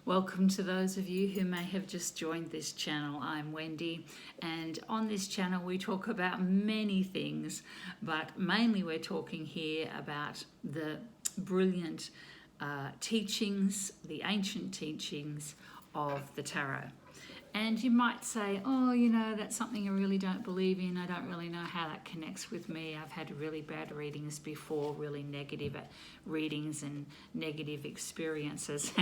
Welcome to those of you who may have just joined this channel. I'm Wendy, and on this channel we talk about many things, but mainly we're talking here about the brilliant teachings, the ancient teachings of the tarot. And you might say, oh, that's something I really don't believe in. I don't really know how that connects with me. I've had really bad readings before, really negative readings and negative experiences.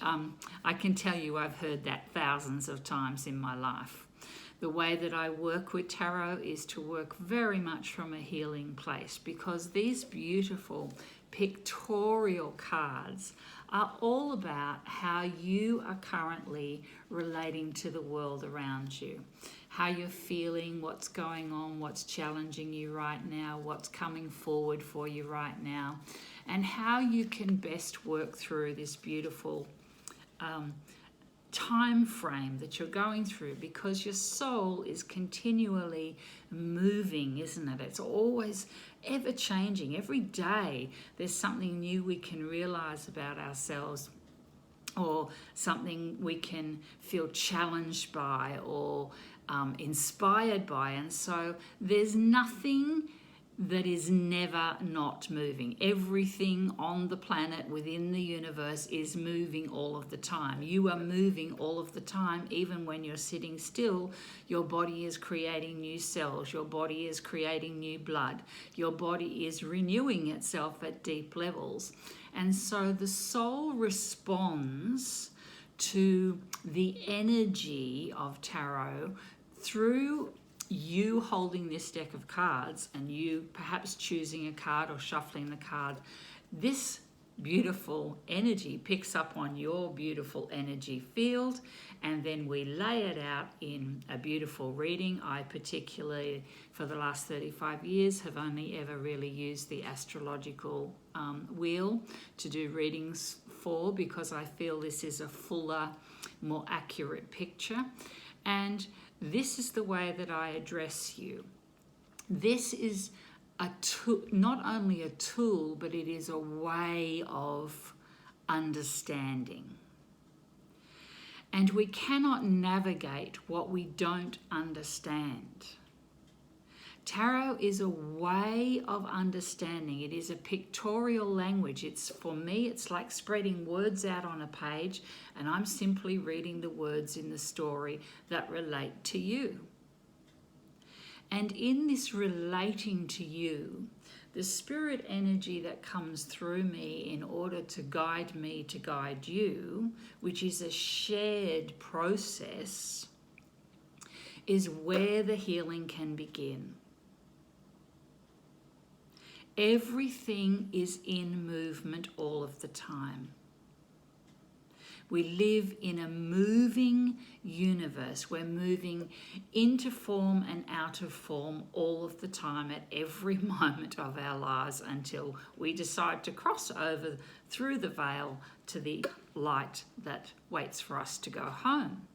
And I can tell you I've heard that thousands of times in my life. The way that I work with tarot is to work very much from a healing place, because these beautiful pictorial cards are all about how you are currently relating to the world around you, how you're feeling, what's going on, what's challenging you right now, what's coming forward for you right now, and how you can best work through this beautiful time frame that you're going through, because your soul is continually moving, isn't it? It's always ever changing. Every day there's something new we can realize about ourselves, or something we can feel challenged by, or inspired by. And so there's nothing that is never not moving. Everything on the planet, within the universe, is moving all of the time. You are moving all of the time. Even when you're sitting still, your body is creating new cells. Your body is creating new blood. Your body is renewing itself at deep levels. And so the soul responds to the energy of tarot through you holding this deck of cards, and you perhaps choosing a card or shuffling the card. This beautiful energy picks up on your beautiful energy field, and then we lay it out in a beautiful reading. I particularly, for the last 35 years, have only ever really used the astrological wheel to do readings for, because I feel this is a fuller, more accurate picture. And this is the way that I address you. This is a tool, not only a tool, but it is a way of understanding. And we cannot navigate what we don't understand. Tarot is a way of understanding. It is a pictorial language. For me, it's like spreading words out on a page, and I'm simply reading the words in the story that relate to you. And in this relating to you, the spirit energy that comes through me in order to guide me to guide you, which is a shared process, is where the healing can begin. Everything is in movement all of the time. We live in a moving universe. We're moving into form and out of form all of the time, at every moment of our lives, until we decide to cross over through the veil to the light that waits for us to go home.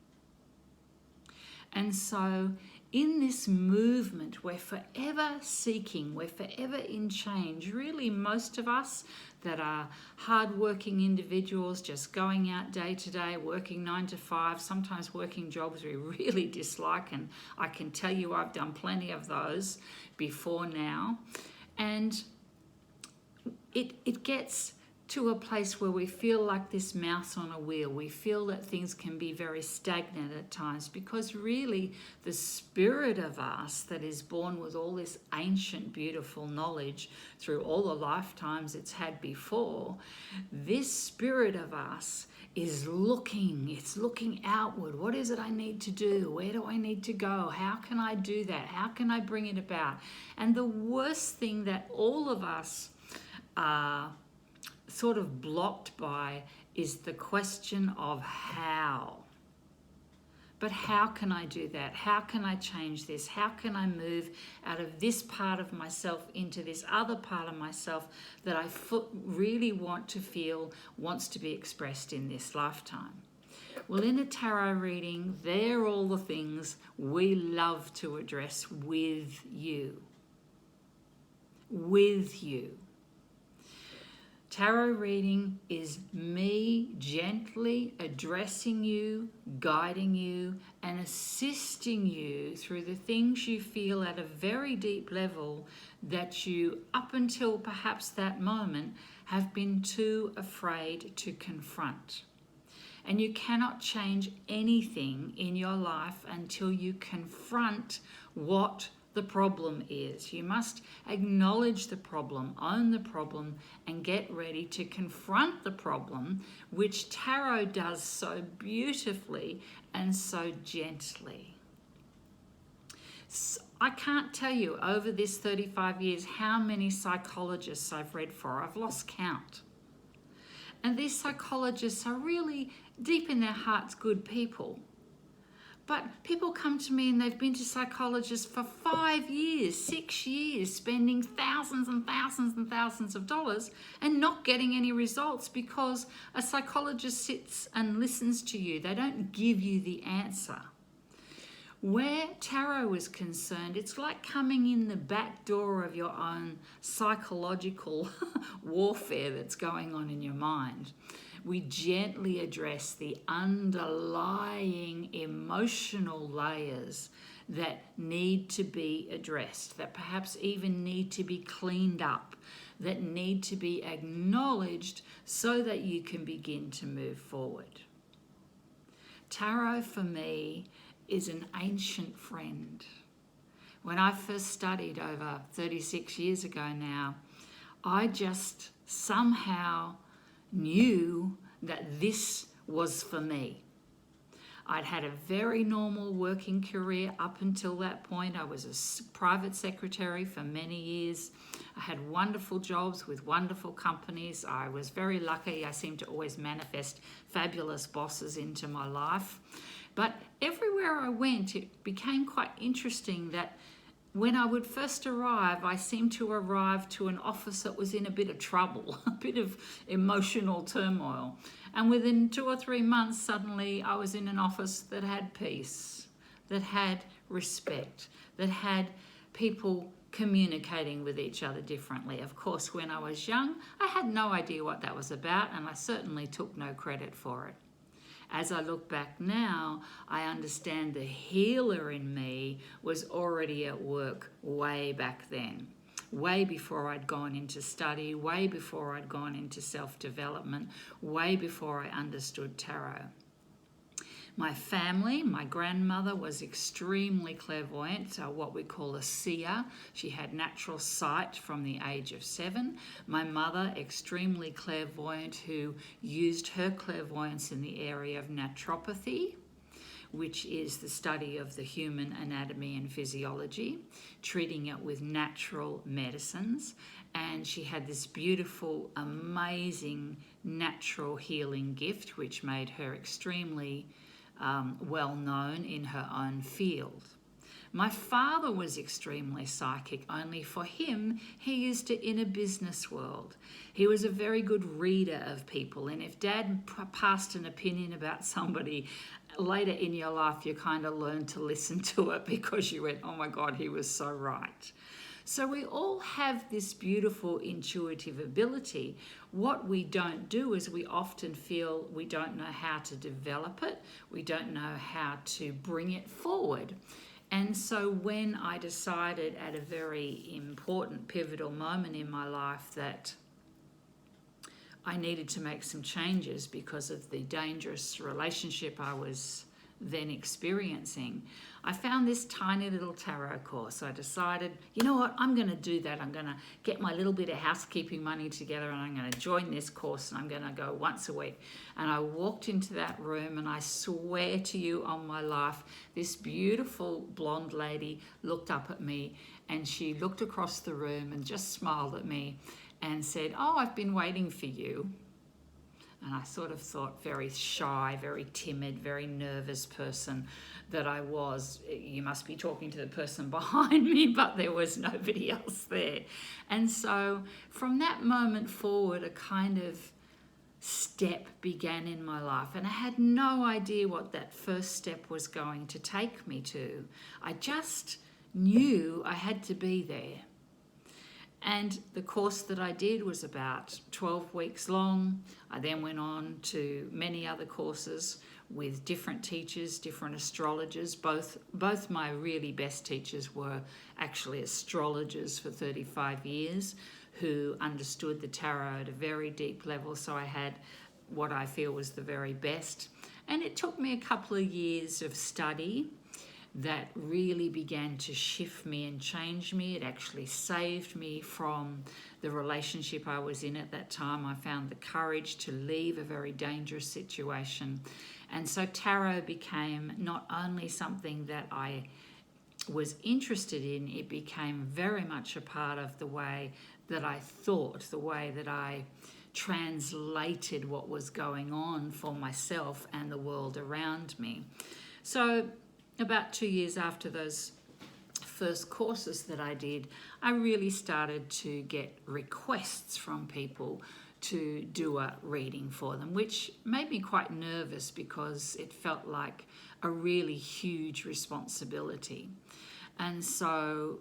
And so in this movement, we're forever seeking, we're forever in change. Really, most of us that are hardworking individuals, just going out day to day, working 9 to 5, sometimes working jobs we really dislike, and I can tell you I've done plenty of those before now. And it gets to a place where we feel like this mouse on a wheel. We feel that things can be very stagnant at times, because really the spirit of us that is born with all this ancient, beautiful knowledge through all the lifetimes it's had before, this spirit of us is it's looking outward. What is it I need to do? Where do I need to go? How can I do that? How can I bring it about? And the worst thing that all of us are sort of blocked by is the question of how. But how can I do that? How can I change this? How can I move out of this part of myself into this other part of myself that I really want to feel wants to be expressed in this lifetime? Well, in a tarot reading, they're all the things we love to address with you. With you. Tarot reading is me gently addressing you, guiding you, and assisting you through the things you feel at a very deep level that you, up until perhaps that moment, have been too afraid to confront. And you cannot change anything in your life until you confront what the problem is. You must acknowledge the problem, own the problem, and get ready to confront the problem, which tarot does so beautifully and so gently. So I can't tell you over this 35 years how many psychologists I've read for. I've lost count. And these psychologists are really deep in their hearts good people. But people come to me and they've been to psychologists for 5 years, 6 years, spending thousands and thousands and thousands of dollars and not getting any results because a psychologist sits and listens to you. They don't give you the answer. Where tarot is concerned, it's like coming in the back door of your own psychological warfare that's going on in your mind. We gently address the underlying emotional layers that need to be addressed, that perhaps even need to be cleaned up, that need to be acknowledged so that you can begin to move forward. Tarot for me is an ancient friend. When I first studied over 36 years ago now, I just somehow knew that this was for me. I'd had a very normal working career up until that point. I was a private secretary for many years. I had wonderful jobs with wonderful companies. I was very lucky. I seemed to always manifest fabulous bosses into my life. But everywhere I went, it became quite interesting that when I would first arrive, I seemed to arrive to an office that was in a bit of trouble, a bit of emotional turmoil. And within 2 or 3 months, suddenly I was in an office that had peace, that had respect, that had people communicating with each other differently. Of course, when I was young, I had no idea what that was about, and I certainly took no credit for it. As I look back now, I understand the healer in me was already at work way back then, way before I'd gone into study, way before I'd gone into self-development, way before I understood tarot. My family, my grandmother was extremely clairvoyant, what we call a seer. She had natural sight from the age of 7. My mother, extremely clairvoyant, who used her clairvoyance in the area of naturopathy, which is the study of the human anatomy and physiology, treating it with natural medicines. And she had this beautiful, amazing natural healing gift, which made her extremely well known in her own field. My father was extremely psychic, only for him, he used it in a business world. He was a very good reader of people, and if Dad passed an opinion about somebody, later in your life you kind of learned to listen to it because you went, oh my God, he was so right. So we all have this beautiful intuitive ability. What we don't do is we often feel we don't know how to develop it. We don't know how to bring it forward. And so when I decided at a very important pivotal moment in my life that I needed to make some changes because of the dangerous relationship I was then experiencing, I found this tiny little tarot course. I decided, you know what, I'm going to do that. I'm going to get my little bit of housekeeping money together and I'm going to join this course and I'm going to go once a week. And I walked into that room and I swear to you on my life, this beautiful blonde lady looked up at me and she looked across the room and just smiled at me and said, oh, I've been waiting for you. And I sort of thought, very shy, very timid, very nervous person that I was, you must be talking to the person behind me, but there was nobody else there. And so from that moment forward, a kind of step began in my life. And I had no idea what that first step was going to take me to. I just knew I had to be there. And the course that I did was about 12 weeks long. I then went on to many other courses with different teachers, different astrologers. Both my really best teachers were actually astrologers for 35 years who understood the tarot at a very deep level. So I had what I feel was the very best. And it took me a couple of years of study that really began to shift me and change me. It actually saved me from the relationship I was in at that time. I found the courage to leave a very dangerous situation. And so tarot became not only something that I was interested in, it became very much a part of the way that I thought, the way that I translated what was going on for myself and the world around me. So about 2 years after those first courses that I did, I really started to get requests from people to do a reading for them, which made me quite nervous because it felt like a really huge responsibility. And so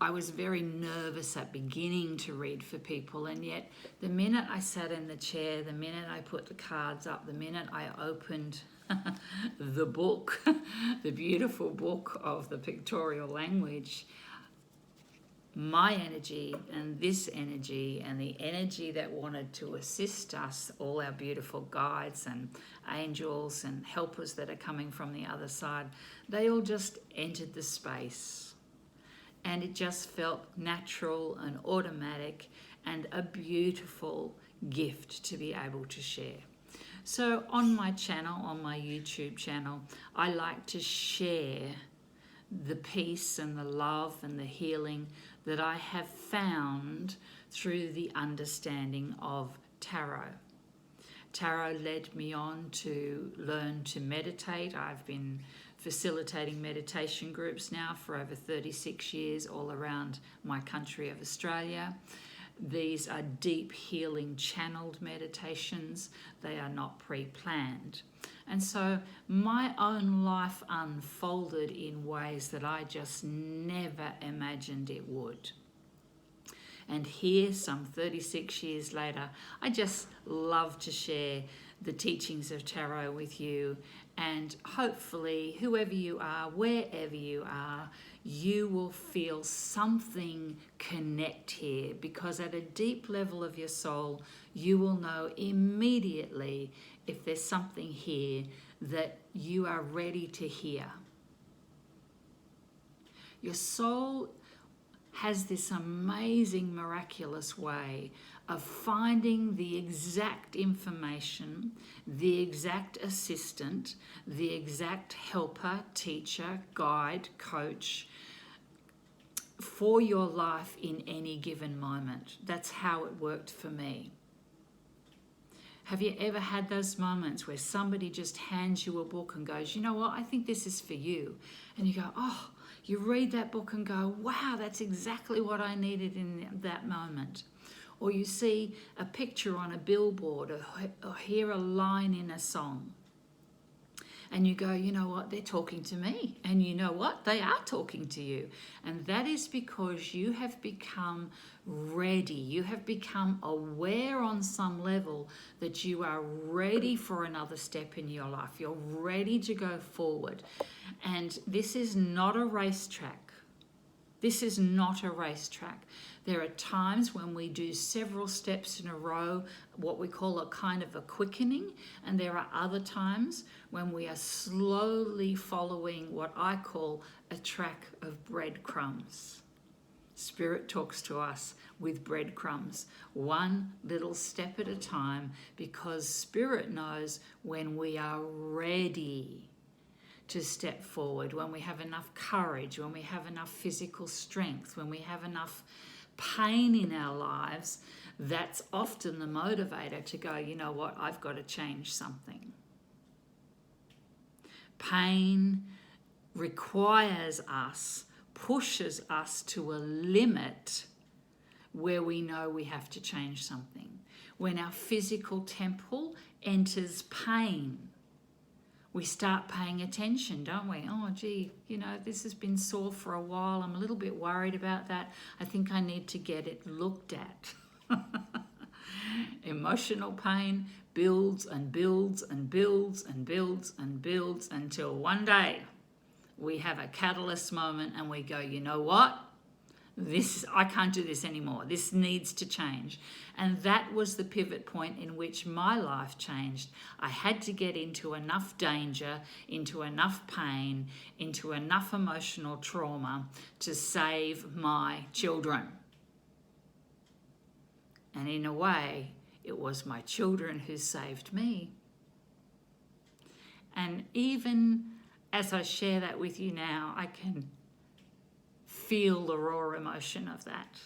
I was very nervous at beginning to read for people, and yet the minute I sat in the chair, the minute I put the cards up, the minute I opened the book, the beautiful book of the pictorial language, my energy and this energy and the energy that wanted to assist us, all our beautiful guides and angels and helpers that are coming from the other side, they all just entered the space. And it just felt natural and automatic and a beautiful gift to be able to share. So on my channel, on my YouTube channel, I like to share the peace and the love and the healing that I have found through the understanding of tarot. Tarot led me on to learn to meditate. I've been facilitating meditation groups now for over 36 years all around my country of Australia. These are deep healing channeled meditations. They are not pre-planned. And so my own life unfolded in ways that I just never imagined it would. And here, some 36 years later, I just love to share the teachings of tarot with you. And hopefully, whoever you are, wherever you are, you will feel something connect here, because at a deep level of your soul, you will know immediately if there's something here that you are ready to hear. Your soul has this amazing, miraculous way of finding the exact information, the exact assistant, the exact helper, teacher, guide, coach for your life in any given moment. That's how it worked for me. Have you ever had those moments where somebody just hands you a book and goes, you know what, I think this is for you? And you go, oh, you read that book and go, wow, that's exactly what I needed in that moment. Or you see a picture on a billboard or hear a line in a song. And you go, you know what, they're talking to me. And you know what, they are talking to you. And that is because you have become ready. You have become aware on some level that you are ready for another step in your life. You're ready to go forward. And this is not a racetrack. This is not a racetrack. There are times when we do several steps in a row, what we call a kind of a quickening, and there are other times when we are slowly following what I call a track of breadcrumbs. Spirit talks to us with breadcrumbs, one little step at a time, because Spirit knows when we are ready to step forward, when we have enough courage, when we have enough physical strength, when we have enough pain in our lives. That's often the motivator to go, you know what, I've got to change something. Pain requires us, pushes us to a limit where we know we have to change something. When our physical temple enters pain, we start paying attention, don't we? Oh, gee, this has been sore for a while. I'm a little bit worried about that. I think I need to get it looked at. Emotional pain builds and builds and builds and builds and builds until one day we have a catalyst moment and we go, you know what? I can't do this anymore. This needs to change. And that was the pivot point in which my life changed. I had to get into enough danger, into enough pain, into enough emotional trauma to save my children. And in a way, it was my children who saved me. And even as I share that with you now, I can feel the raw emotion of that,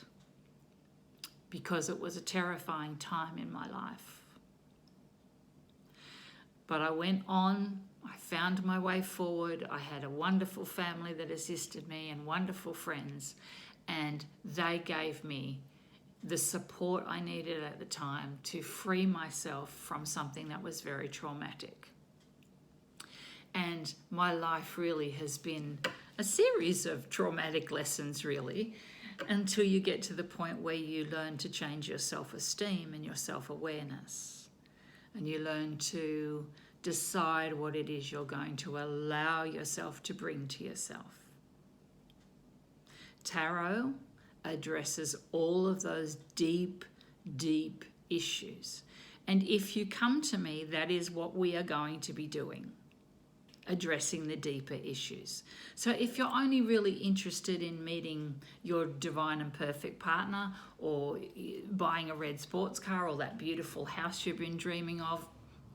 because it was a terrifying time in my life. But I went on, I found my way forward. I had a wonderful family that assisted me and wonderful friends, and they gave me the support I needed at the time to free myself from something that was very traumatic. And my life really has been a series of traumatic lessons, really, until you get to the point where you learn to change your self-esteem and your self-awareness. And you learn to decide what it is you're going to allow yourself to bring to yourself. Tarot addresses all of those deep, deep issues. And if you come to me, that is what we are going to be doing. Addressing the deeper issues. So if you're only really interested in meeting your divine and perfect partner, or buying a red sports car, or that beautiful house you've been dreaming of,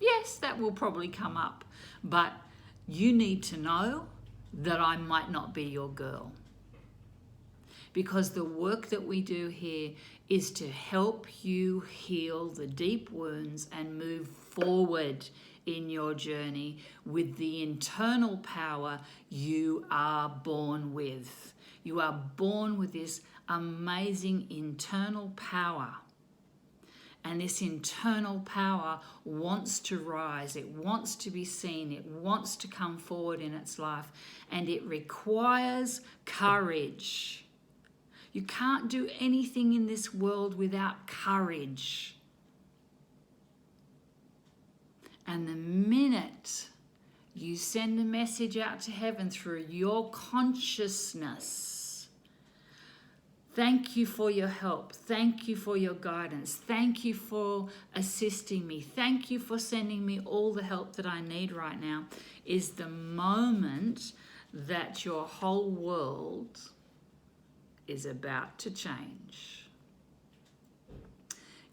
yes, that will probably come up. But you need to know that I might not be your girl. Because the work that we do here is to help you heal the deep wounds and move forward in your journey with the internal power you are born with. You are born with this amazing internal power. And this internal power wants to rise. It wants to be seen. It wants to come forward in its life. And it requires courage. You can't do anything in this world without courage. And the minute you send a message out to heaven through your consciousness, thank you for your help. Thank you for your guidance. Thank you for assisting me. Thank you for sending me all the help that I need right now, is the moment that your whole world is about to change.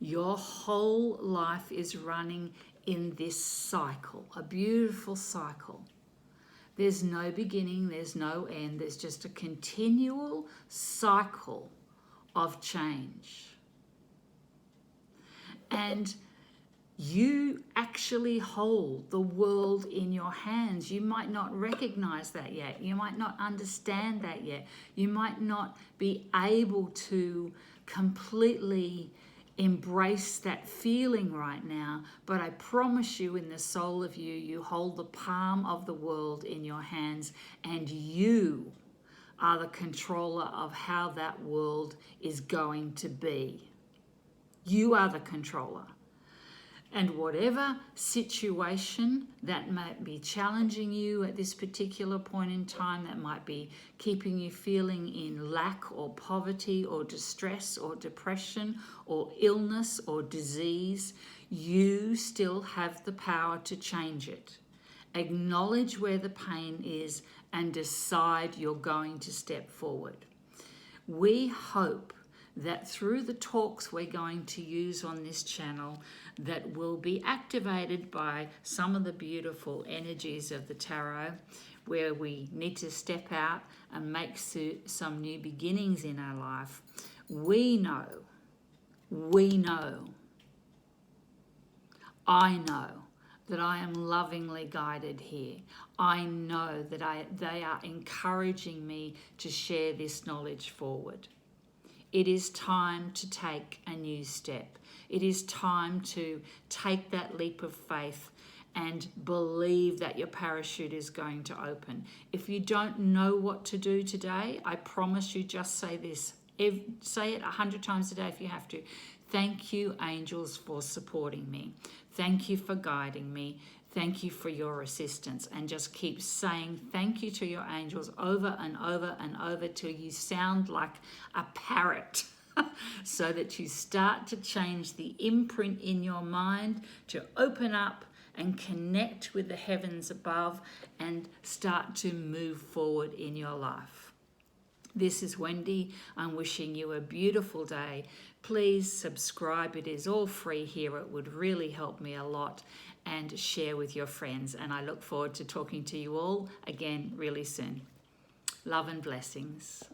Your whole life is running in this cycle, a beautiful cycle. There's no beginning, there's no end, there's just a continual cycle of change. And you actually hold the world in your hands. You might not recognize that yet. You might not understand that yet. You might not be able to completely embrace that feeling right now, but I promise you, in the soul of you, you hold the palm of the world in your hands, and you are the controller of how that world is going to be. You are the controller. And whatever situation that might be challenging you at this particular point in time, that might be keeping you feeling in lack or poverty or distress or depression or illness or disease, you still have the power to change it. Acknowledge where the pain is and decide you're going to step forward. We hope that through the talks we're going to use on this channel, that will be activated by some of the beautiful energies of the tarot, where we need to step out and make some new beginnings in our life. We know, I know that I am lovingly guided here. I know that they are encouraging me to share this knowledge forward. It is time to take a new step. It is time to take that leap of faith and believe that your parachute is going to open. If you don't know what to do today, I promise you, just say this. Say it 100 times a day if you have to. Thank you, angels, for supporting me. Thank you for guiding me. Thank you for your assistance. And just keep saying thank you to your angels over and over and over till you sound like a parrot. So that you start to change the imprint in your mind to open up and connect with the heavens above and start to move forward in your life. This is Wendy. I'm wishing you a beautiful day. Please subscribe. It is all free here. It would really help me a lot. And share with your friends. And I look forward to talking to you all again really soon. Love and blessings.